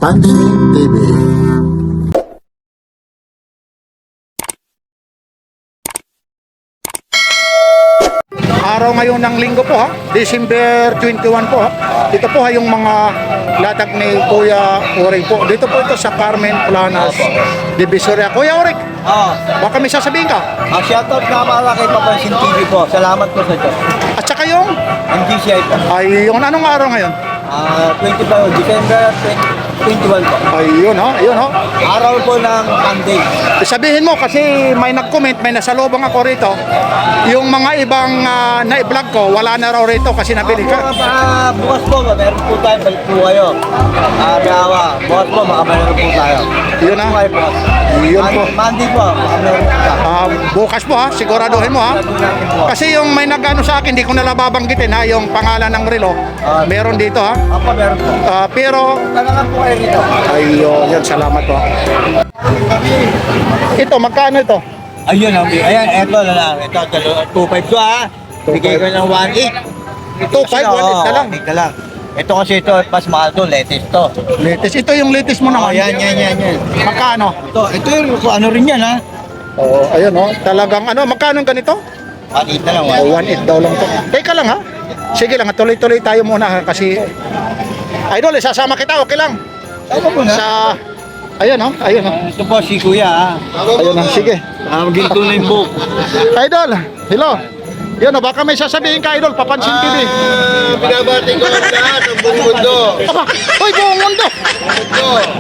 Papansin TV. Araw ngayon ng linggo po ha, December 21 po ha. Ito po ha yung mga latag ni Kuya Orig po. Dito po ito sa Carmen Planas, Divisoria. Kuya Orig, baka may sasabihin ka? Shoutout nga pala kay Papansin TV po. Salamat po sa Diyos. At saka yung, MGCI po. ay yung anong araw ngayon? 25 December 21 po. Ayun ha, ayun ha. Araw po ng Monday. Sabihin mo kasi may nag-comment, may nasalubong ako rito. Yung mga ibang na-vlog ko, wala na raw rito kasi nabili ka. Bukas po, meron po tayo. Balik po kayo. Dawa. Bukas po, makameron po tayo. Yun ha. Bukas po. Yun po. Monday po, makameron po tayo. Bukas po ha, siguraduhin mo ha. Kasi yung may nag-ano sa akin, hindi ko nala babanggitin ha, yung pangalan ng relo. Meron dito ha. Apa, meron po. Pero, Talagang po kayo rito. ayun, yan, salamat po. Ito, magkano ito? Ayun, ayan, eto na lang. Ito, 2.5 ko ha. Bigay ko ng 1.8. 2.5, 1.8 na lang. 1.8 na lang. Ito kasi ito, pas mahal to, latest to. Latest, ito yung latest mo naman. Yan. Magkano? Ito yung ano rin yan ha. Oo, ayun oh, talagang ano, magkano ganito? 1.8 na lang. 1.8 daw lang to. Teka lang ha. Sige lang, tuloy-tuloy tayo muna ha, kasi Idol, sasama kita, okay lang. Saan po na? Sa ayun oh, ayun oh. Ito po si Kuya ha. Ayun oh, sige. Ginto na yung book. Idol, hello. Yun oh, baka may sasabihin ka Idol, Papansin TV. Binabati ko ang lahat ng buong mundo. Aba, hoy, buong mundo.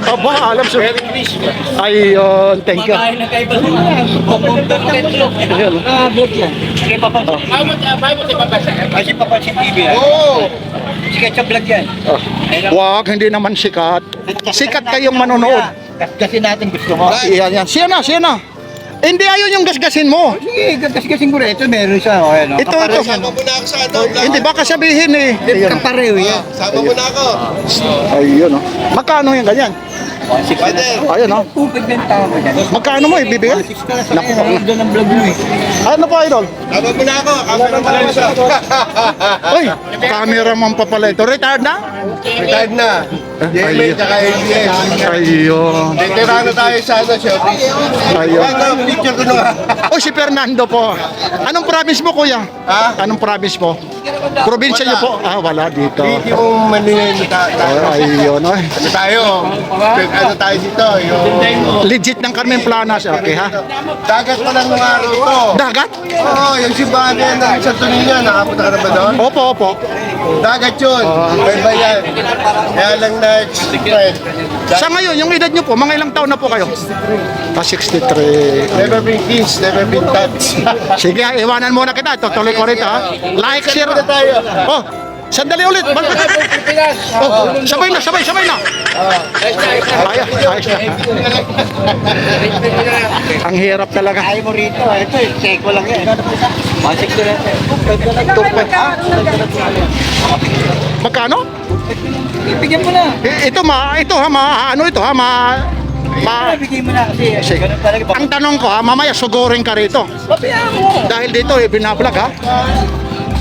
Aba, alam sa Merry Christmas. ayun, thank you. Kain na kayo ba? Ayun. Book yan. Sige, papansin. Ay, si Papansin TV ha. Si Ketchup Vlog yan. Wag, hindi naman sikat. Sikat kayong manonood. Kasi natin gusto mo. Yan. Siya na. Hindi, ayun yung gasgasin mo. Sige, gasgasin ko rin. Ito meron siya. Okay, no? Ito. Sama mo na ako sa ano, Hindi, baka sabihin eh. Ayun. Kapareho yan. sama mo na ako. Ayun oh. Magkano yung ganyan? Pwede. Ayun oh. Tupig din tao ko dyan. Magkano mo ibibigay? Naku, doon ang vlog mo eh. Ano po Idol? Sama mo na ako. Kamera pa lang siya. Uy, cameraman pa pala ito. Retired na? Retired na. DMA tsaka ABS. Ayun. Veterano tayo sa ano, showbiz. Ayun. Ano, picture ko na. Oh, si Fernando po. Anong province mo, kuya? Ha? Anong province po? Probinsya niyo po? Ah, wala dito. Hindi mo manilin tayo. Ayun, oh. Ano tayo? Ano tayo dito? Yung Legit ng Carmen Planas. Okay, ha? dagat pa lang ng araw to. Dagat? Oo, yung simbahan na yan ng Santo Niño. Nakapunta ka na ba doon? Opo. Dagat yun. Bye yan. Kaya lang na-express. Sa ngayon, yung edad niyo po, mga ilang taon na po kayo? 63. Never been kissed, never been touched. Sige, iwanan muna kita. Tutuloy ko rito, ha? Like, share. na tayo. Oh, sandali ulit. Oh, sabay na. Ayos na. Ang hirap talaga. Ayaw mo rito. Ito eh, check ko lang yan. Masik ko na. Magkano? Ibigyan mo na. Ibigay mo na kasi ganun talaga. Ang tanong ko ha, mamaya sugurin ka rito. Pabayaan mo. Dahil dito binablog ha.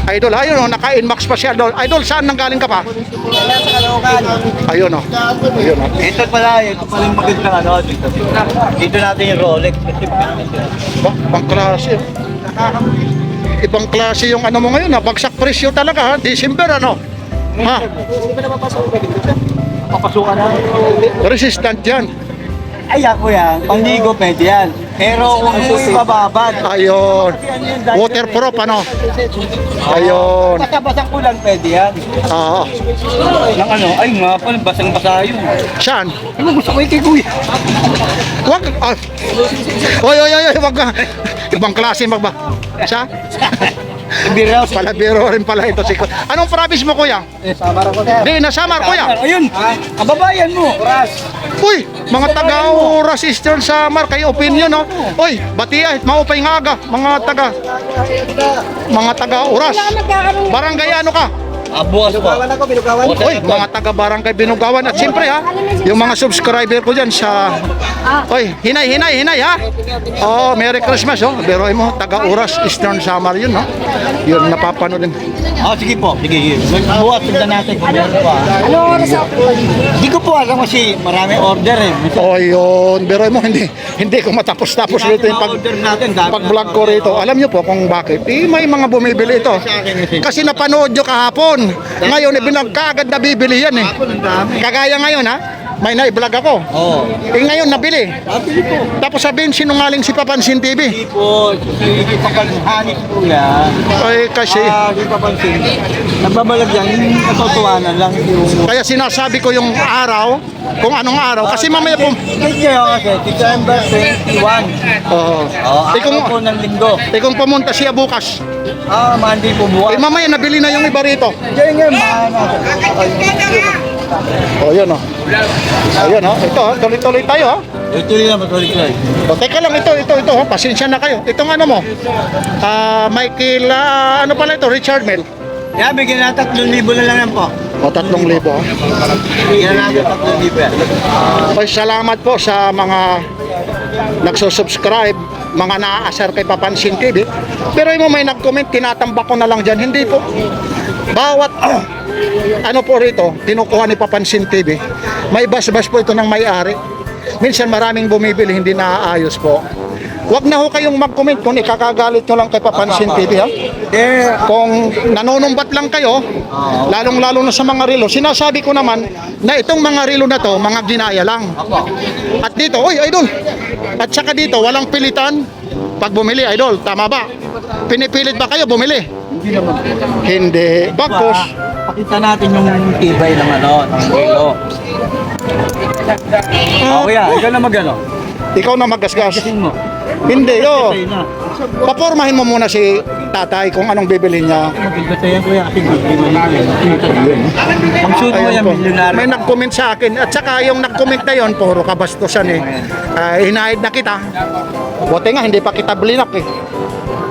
Idol, ayun oh, naka-inbox pa siya. Idol, saan nanggaling ka pa? Wala sa Caloocan. Ayun oh. Ito pala yung magandang ano dito. Dito natin yung Rolex. Ibang klase. Ibang klase yung ano mo ngayon ha. Bagsak presyo talaga ha. December ano. Ha? Hindi ba napapasok dito? Papasukan na. Resistant yan. Ay ako yan. Panligo pwede yan. Pero kung yung bababad. Ayun. Waterproof ano. Ayun. Basta-basang kulang pwede yan. Oo. Nang ano, ay nga pala, basang-basa yun. Saan? Ano gusto ko kay Kuya? Wag. Oy, wag ka. Ibang klase magba. Siya? Biro. Pala biro rin pala ito si Kuya. Anong province mo kuya? Samar ako sir. Di, nasamar kuya. Ayun, kababayan mo. Oras. Uy, mga taga-Oras Eastern Samar, kayo opinion no? Uy, batiya, maupay nga aga, mga taga-Oras. Barangay ano ka? Bukas po. Uy, mga taga-barangay Binugawan at siyempre ha, yung mga subscriber ko dyan sa... Uy, hinay ha. Oh, Merry Christmas oh. Pero mo, taga-Uras, Eastern Samar yun no. Yun, napapanood din. Sige po. Sige. Bukas, tignan natin kung meron pa. Anong oras ako po? Hindi ko po alam kasi maraming order eh. Oh, yun. Pero mo, hindi ko matapos-tapos dito yung order natin. pag-vlog ko rito. Alam nyo po kung bakit. May mga bumibili ito. Kasi napanood nyo kahapon. Ngayon, kaagad na bibili yan eh. Kagaya ngayon ha, may na-vlog ako. Oo. Ngayon, nabili. Bili po. Tapos sabihin, sinungaling si Papansin TV. Hindi po. Hindi pa panhanis po yan. Ay, kasi... Hindi pa pansin. Nagbabalag yan. Yung katotohanan lang yung... Kaya sinasabi ko yung araw, kung anong araw. Kasi mamaya po... Kasi December 21. Oo. Araw po ng linggo. Kung pumunta siya bukas. Monday po bukas. Mamaya nabili na yung iba rito. Ganyan, Yun oh. Ayun oh. Ito oh. Tuloy-tuloy tayo oh. Tuloy lang, matuloy ko. Teka lang, ito oh. Pasensya na kayo. Itong ano mo? Michael, ano pala ito? Richard Mel. Kaya bigyan natin 3,000 na lang yan po. O, 3,000 oh. Bigyan natin 3,000 yan. Ay, salamat po sa mga nagsusubscribe, mga naaasar kay Papansin TV. Pero yung may nag-comment, tinatambak ko na lang dyan. Hindi po. Bawat ano po rito, tinukuha ni Papansin TV. May bas-bas po ito ng may-ari. Minsan maraming bumibili, hindi naaayos po. Huwag na ho kayong mag-comment kung ikakagalit nyo lang kay Papansin TV ha. Kung nanonumbat lang kayo, lalong-lalo na sa mga relo, sinasabi ko naman na itong mga relo na to, mga ginaya lang. At dito, oy idol, at saka dito, walang pilitan pag bumili, idol, tama ba? Pinipilit ba kayo bumili? Hindi naman po. Hindi. Bakos, Pakita natin yung tibay ng ng kilo. Kuya, ikaw na mag-ano? ikaw na magasgas. Kasing mo. Hindi, oh. Sa'yo na. Papormahin mo muna si tatay kung anong bibili niya. Magigatayan ko yan kasi hindi mo yun. Ang suit mo Ayun yan, po. milyonaryo. May nag-comment sa akin. At saka yung nag-comment na yun, puro kabastusan eh. Hinahid na kita. Buti nga, hindi pa kita blinak eh.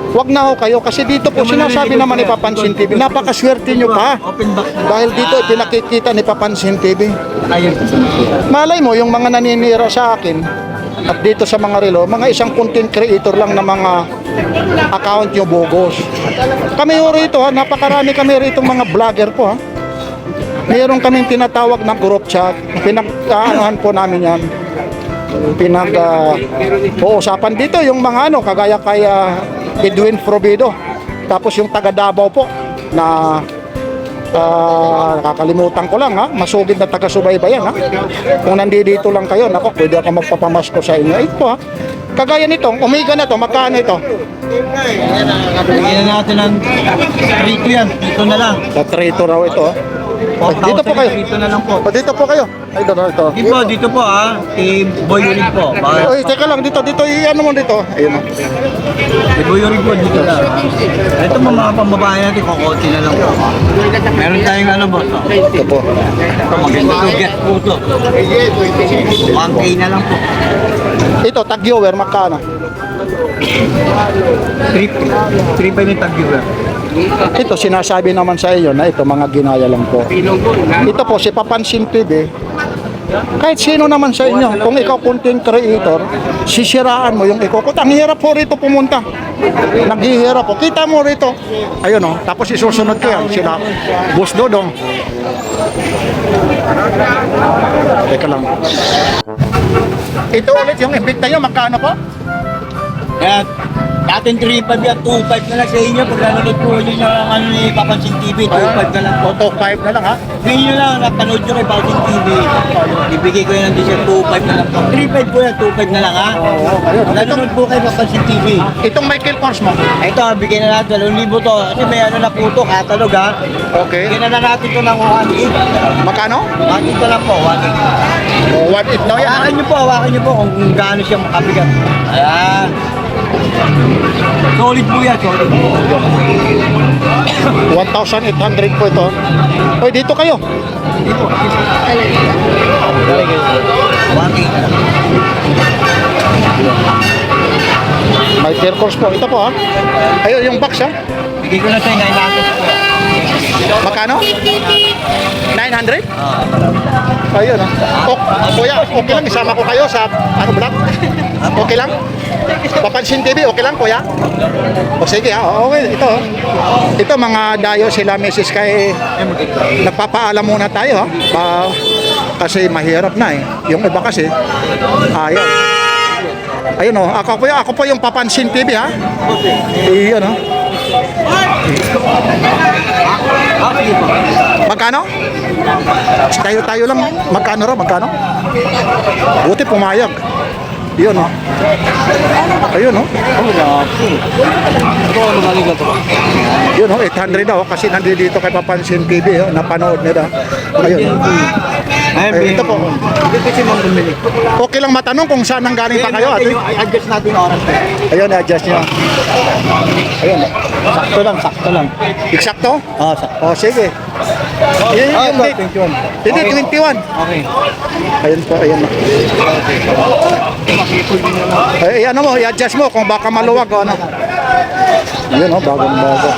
Huwag na ho kayo kasi dito po sinasabi naman ni Papansin TV. Napakaswerte nyo pa. Open box. Dahil dito pinakikita ni Papansin TV. Ayun. Malay mo yung mga naninira sa akin at dito sa mga relo, mga isang content creator lang na mga account nyo bogos. Kami ho rito ha, napakarami kami rito mga vlogger po ha. Meron kaming tinatawag na group chat. Pinag-aanohan po namin yan. Uusapan dito yung mga ano, kagaya kay Edwin Provido. Tapos yung taga Davao po na nakakalimutan ko lang ha, masugid na taga-subaybayan ha. Kung nandito lang kayo, nako, pwede ako magpapamasko sa inyo. Ito ha, kagaya nito, Omega na to, magkano ito? Bigyan natin ng rito yan. Dito na lang. Sa trito raw ito ha. Dito po kayo. Dito na lang po. Dito po kayo. Ay, ito. Dito po kay Boy Uring po. Oy, teka lang, dito, ano mo dito? Ayun. Kay Boy Uring po, dito lang. Ito mga pambabae natin, kukunti na lang po. Meron tayong ano boss. Ito po. Ito maganda to, get po to. 1K na lang po. Ito, tag-viewer, magkano? 3.5 yung tag-viewer. Ito, sinasabi naman sa iyo na ito, mga ginaya lang po. Ito po, si Papansin TV, kahit sino naman sa inyo, kung ikaw content creator, sisiraan mo yung ikokot. Ang hirap po rito pumunta. Naghihirap po. Kita mo rito. Ayun o, tapos isusunod ko yan. Sila, Boss Dodong. Teka lang. Ito ulit yung invicta nyo, magkano po? Kaya, dating 3.5 yan, 2.5 na lang sa inyo. Pag nanonood po nyo ng ano ni Papansin TV, 2.5 na lang po. Auto 5 na lang ha. Sabihin nyo lang, napanood nyo kay Papansin TV. Ibigay ko yan ng t-shirt, 2.5 na lang po. 3.5 po yan, 2.5 na lang ha. Ayun. Nanonood po kay Papansin TV. Itong Michael Kors mo. Ito, bigyan na natin 2,000 to. Kasi may ano na po to, catalog ha. Okay. Bigyan na natin to ng 1.8. Magkano? 1.8 na lang po, 1.8. Oh, 1.8 na yan. Hawakan nyo po kung gaano siya makabigat. Ayan. Solid po yan, solid. 1,800 po ito. Oy, dito kayo. Dito. 1.8 na lang. Michael Kors po. Ito po ha. Ayun, yung box ha. Bigay ko na sa 900 po. Magkano? 900? Ayun, oh. Kuya, okay lang, isama ko kayo sa, ano, vlog? Okay lang? Papansin TV, okay lang, kuya? O sige, okay, ito. Ito, mga dayo sila, Mrs. Kay, nagpapaalam muna tayo, ha? Kasi mahirap na, eh. Yung iba kasi, ayaw. Ayun, oh, ako po yung Papansin TV, ha? Ayun, oh. Magkano? Tayo lang. Magkano raw? Magkano? Buti pumayag. Yun, oh. Ayun, oh. Yun, oh. 800 daw. Kasi nandito kay Papansin TV, oh. Napanood nila. Ayun. Ito po. Okay lang matanong kung saan nang galing pa kayo, ate? I-adjust natin yung oras. Ayun, adjust nyo. Ayun. Sakto lang. Eksakto? Sakto. Oh, sige. Yan yung date. 21. Hindi, 21. Okay. Ayun po, ayun. Ay, ano mo, i-adjust mo kung baka maluwag o ano. Ayun, oh, bagong-bago.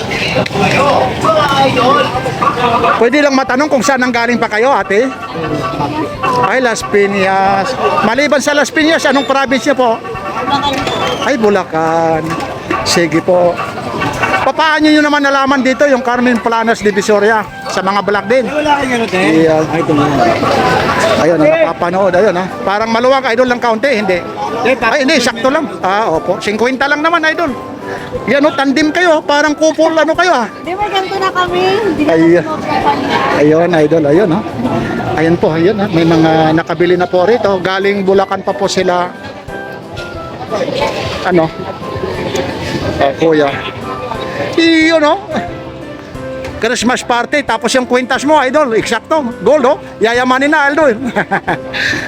Pwede lang matanong kung saan nang galing pa kayo, ate? Ay, Las Piñas. Maliban sa Las Piñas, anong province niyo po? Ay, Bulacan. Sige po. Paano nyo naman nalaman dito yung Carmen Planas Divisoria sa mga vlog din? Wala kang ano, te? Ayan. Ay, ito na. Ayun, napapanood. Ayun, ha? Parang maluwag, idol lang kaunti. Hindi. Ay, hindi, sakto lang. Opo. 50 lang naman, idol. Yan, oh, tandem kayo. Parang couple, ano kayo, ha? Di ba ganito na kami? Hindi na Ay, kami ayun, idol. Ayun, ha? Ayun po, ayun, ha? May mga nakabili na po rito. Galing Bulacan pa po sila. Ano? Kuya. Iyon, no? Christmas party, tapos yung kwintas mo, idol, eksakto, gold, oh. Yayamanin na, idol.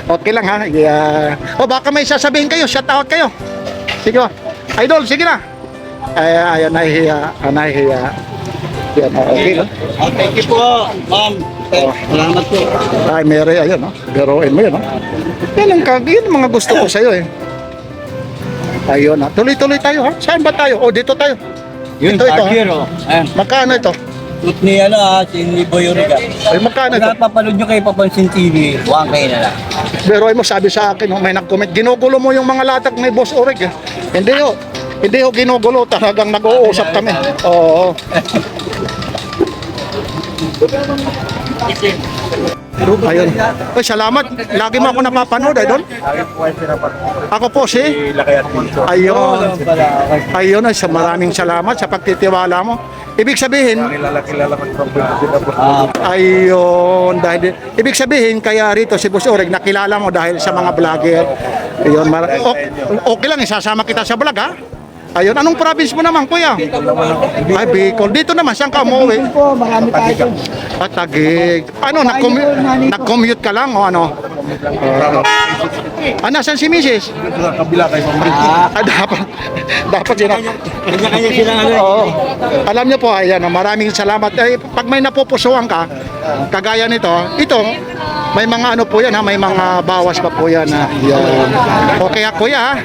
Okay lang, ha? Yeah. O, baka may sasabihin kayo, shout out kayo. Sige, oh. Idol, sige na. Ay, ayun, nahihiya. Yan, okay, no? Thank you po, ma'am. Salamat po. Ay, Mary, ayun, no? Garoin mo yun, no? Yan ang mga gusto ko sa'yo, eh. Ayun, ha? Tuloy-tuloy tayo, ha? Saan ba tayo? O, dito tayo. Yun, Ito, ha? Targier, oh. Ayan. Magkano ito? Shoot ni si Boy Origa. Ay, magkano ito? Kung napapanood nyo kay Papansin TV, 1K na lang. Pero ay mo sabi sa akin, may nag-comment, ginugulo mo yung mga latag ni Boss Orig. Hindi ho. Hindi ho ginugulo, talagang nag-uusap kami. Oo. Ayun. Ay, salamat. Lagi mo ako napapanood, idol. Ako po si Ayun. Ayun, ay, maraming salamat sa pagtitiwala mo. Ibig sabihin, ayun, dahil ibig sabihin kaya rito si Boss Orig nakilala mo dahil sa mga vlogger. Ayun, okay lang isasama kita sa vlog, ha? Ayun, anong province mo naman, kuya? Ay, Bicol. Dito naman, saan ka umuwi? Marami tayo. Taguig. Ano, nag-commute ka lang o ano? Nasaan si Mrs.? Kabila kayo, Dapat yun. Kanya-kanya silang ano. Oo. Alam niyo po, ayan, maraming salamat. Ay, pag may napupusuan ka, kagaya nito, ito, may mga ano po yan, ha? May mga bawas pa po yan. Ha? Yan. Okay, ha, kuya, ha?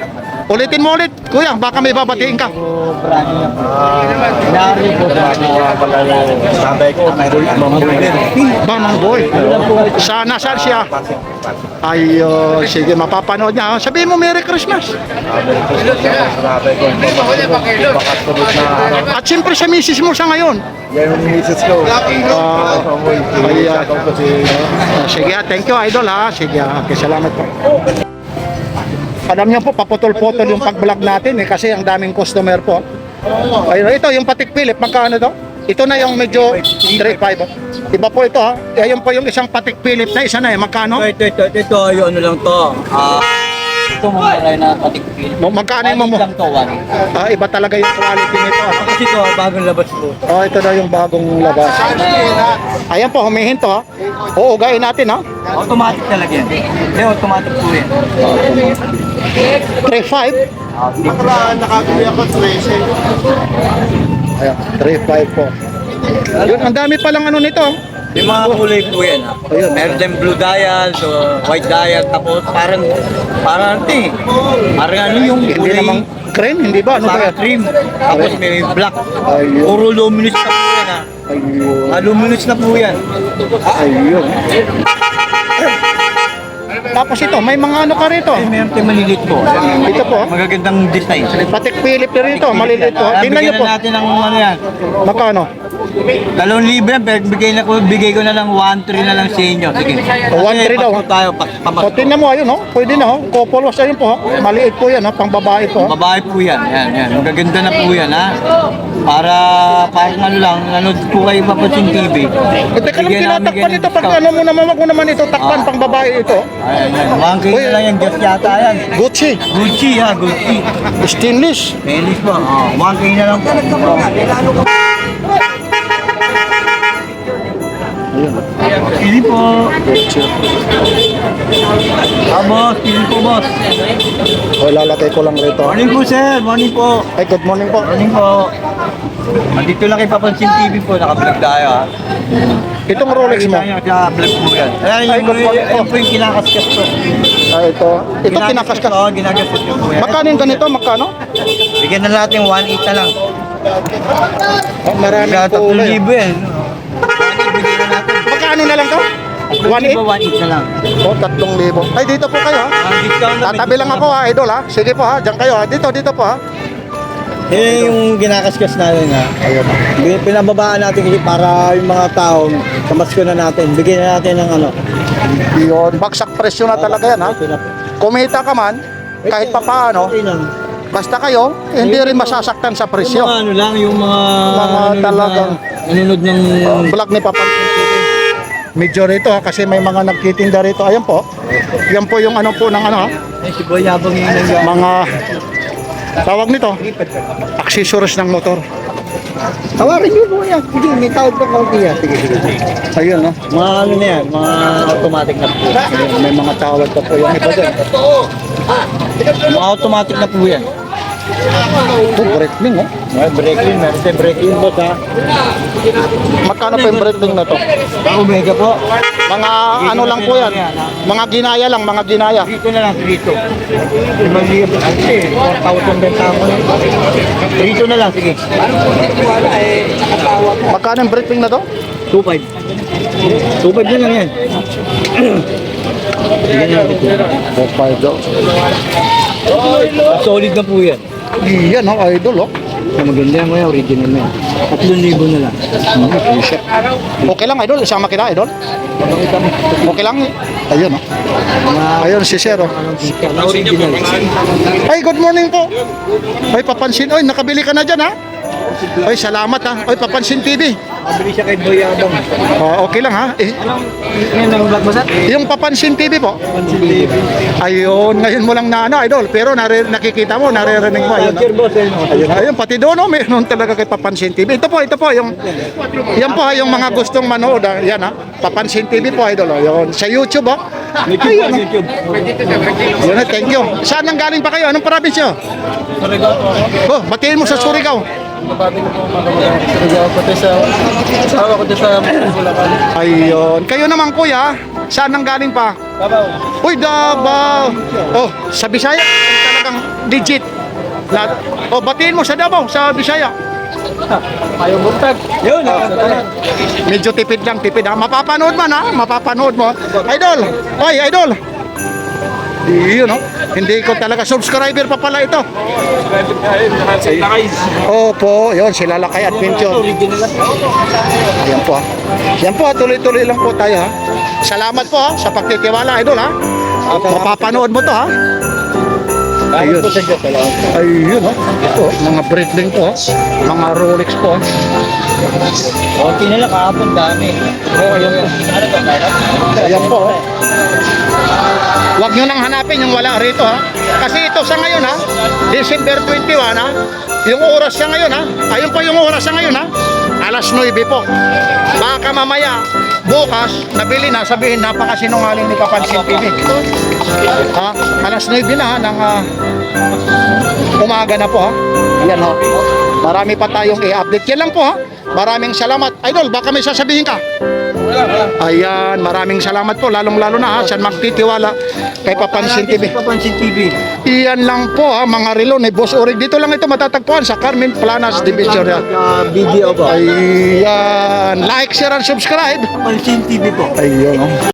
Ulitin mo ulit, kuya, baka may babatiin ka. Nari po sa sabay ko, Mamang boy. Nasaan siya? Ayun, sige, mapapanood niya. Sabihin mo, Merry Christmas. sabay ko, baka sunod na araw. At siyempre sa misis mo sa ngayon. Yan yung misis ko. Ayan. Sige, thank you, idol, ha. Sige, okay, salamat po. Alam niyo po, paputol-putol yung pag-vlog natin, eh, kasi ang daming customer po. Ayun, ito, yung patik Philip, magkano to? Ito na yung medyo 3.5. Oh. Iba po ito, ha. Ayun po yung isang patik Philip na isa na, eh. Magkano? Ito, yung ano lang to. Ito mga tayo na patikpil. Magkano yung mo? Lang to, 1. Iba talaga yung quality nito. Ha? Kasi ito, bagong labas po. Ito na yung bagong labas. Ayan po, humihinto, ha. Uugain natin, ha. Automatic talaga yan. Hindi, automatic po yan. 3.5. Nakabili ako 13. Ayan, 3.5 po. Yun, ang dami palang ano nito. Yung mga kulay po yan. Ayun. Meron din blue dial, so white dial, tapos parang ano yung Hindi kulay. namang Crane, hindi ba? Ano ba Para yan? trim. Tapos may black. Ayun. Puro luminous na po yan ha. Ayun. Luminous na po yan. Ayun. Tapos ito, may mga ano ka rito. Ay, meron tayong maliliit po. Ito po. Magagandang design. Patik Philip na rito, maliliit po. Tingnan niyo Bigyan po. na natin ng ano yan. Magkano? 2,000 yan, pero bigay ko na lang 1,300 na lang sa inyo. Sige. 1,300 daw. Pasko tayo, O, pamasko. tingnan mo, ayun, oh. Pwede na, oh. Couple wash, ayun po, oh. Maliit po yan, oh. Pang babae po. Babae po yan. Yan. Magaganda na po yan, ha? Para ano lang, nanood po kayo Papansin TV. Eh, teka lang, Bigyan namin tinatakpan kayo ng ito. Pag discount. ano mo naman, wag mo naman ito, takpan, pang babae ito. Ayan, yan. 1K Uy. na lang yan, just yata yan. Gucci, Gucci ha, Gucci. stainless. Penis po, 1K na lang po. Pili po. Boss, pili po, boss. O, lalagay ko lang rito. Morning po, sir. Morning po. Ay, good morning po. Morning po. Dito lang kay Papansin TV po, naka-vlog tayo ha. Itong Rolex mo. Naka-vlog po yan. Ay, Ayan, good morning po. yung po yung kinakaskas po. Ah, ito. Ito kinakaskas. Oo, ginagaskas ko po yan. Magkano yung ganito? Magkano? Bigyan na natin 1.8 na lang. Oh, maraming Kaya 3,000 kulay. yan. 1.8 bigyan na natin. Magkano na lang to? 1.8 1,800? 1.8 na lang. O, 3,000. Ay, dito po kayo, ha? Ang discount na Tatabi lang ako, ha, idol, ha? Sige po, ha? Diyan kayo, ha? Dito po, ha? Eh, yung ginakaskas natin ha. Ayun. Pinababaan natin kasi para yung mga tao, kamasko na natin. Bigyan na natin ng ano. Yun. Bagsak presyo na talaga yan, ha? Kumita ka man, kahit pa paano, Okay lang. basta kayo, hindi rin masasaktan sa Yung presyo. mga ano lang, yung mga... talagang- Nanonood ng... Vlog ni Papansin TV. Medyo rito, ha? Kasi may mga nagtitinda rito. Ayan po. Yan po yung ano po ng ano, ha? Ay, si Boy Yabang yun ang... Mga tawag nito, accessories ng motor. Tawarin niyo po yan. Sige, may tawag pa kaunti yan. Sige. Ayun, no? Mga ano na yan, mga automatic na po. Ayun, may mga tawag pa po yung iba din. Mga automatic na po yan. Oh, brakeling, oh. May braking, meron tayong braking boss ha. Magkano pa yung brakeling na to? Omega po. Mga ano lang po yan. Mga ginaya lang, mga ginaya. Dito na lang, dito. 5,000 kasi, 4,000 benta mo lang. Dito na lang, sige. Magkano yung brakeling na to? 2,500. 2,500 na lang yan. Bigyan natin. 4-5 daw. Solid na po yan. Iyan, oh, idol, oh. Maganda yan kaya, original na yan. 3,000 na lang. Okay lang, idol. Isama kita, idol. Okay lang, eh. Ayun, oh. Ayun, si Sir, oh. Original. Ay, good morning po. Ay, Papansin. Ay, nakabili ka na dyan, ha? Ay, salamat, ha. Ay, Papansin TV. Mabili siya kay Boy Yabang. Okay lang, ha? Eh, Yan ang vlog mo sa? yung Papansin TV po. Ayun, ngayon mo lang na ano, idol. Pero nakikita mo, naririnig mo. Ayun, Sir boss, ayun, ayun, pati doon, oh, mayroon talaga kay Papansin TV. Ito po, yung, yan po, yung mga gustong manood, yan, ha. Papansin TV po, idol, oh. Yun, sa YouTube, oh. Ayun, oh. YouTube. Yun, thank you. Saan nang galing pa kayo? Anong probinsya? Oh, batiin mo sa Surigao. Sawa ko dyan sa Bulacan. Ayun. Kayo naman, kuya, saan nang galing pa? Uy, Davao. Oh, sa Bisaya, talagang legit. Oh, batiin mo sa Davao, sa Bisaya. Ayaw buntag. Yun, Medyo tipid lang, tipid ha. Mapapanood man ha, mapapanood mo. Idol, oy, idol. Yun, no? Hindi ko talaga subscriber pa pala ito. Opo, yun, sila Lakay Adventure. Yan po ha. Yan po ha, tuloy-tuloy lang po tayo ha. Salamat po ha, sa pagtitiwala, idol ha. Mapapanood mo to ha. Ayun. Ayun ha. Ito, mga Breitling po ha. Mga Rolex po ha. Okay na lang, kahapon dami. Oh, ayun po. Ayan po. Oh. Huwag nyo nang hanapin yung wala rito ha. Kasi ito sa ngayon ha, December 21 ha, yung oras sa ngayon ha, ayun po yung oras sa ngayon ha, alas 9 po. Baka mamaya, bukas, nabili na, sabihin napakasinungaling ni Papansin TV. Ha? Alas 9 na ha, ng umaga na po ha. Yan ha. Marami pa tayong i-update. Yan lang po ha. Maraming salamat. Idol, baka may sasabihin ka. Ayan, maraming salamat po, lalong-lalo na ha, saan magtitiwala kay Papansin TV. Papansin TV. Iyan lang po ha, mga relo ni Boss Urig. Dito lang ito matatagpuan sa Carmen Planas Division. Video po. Ayan, like, share, and subscribe. Papansin TV po. Ayun.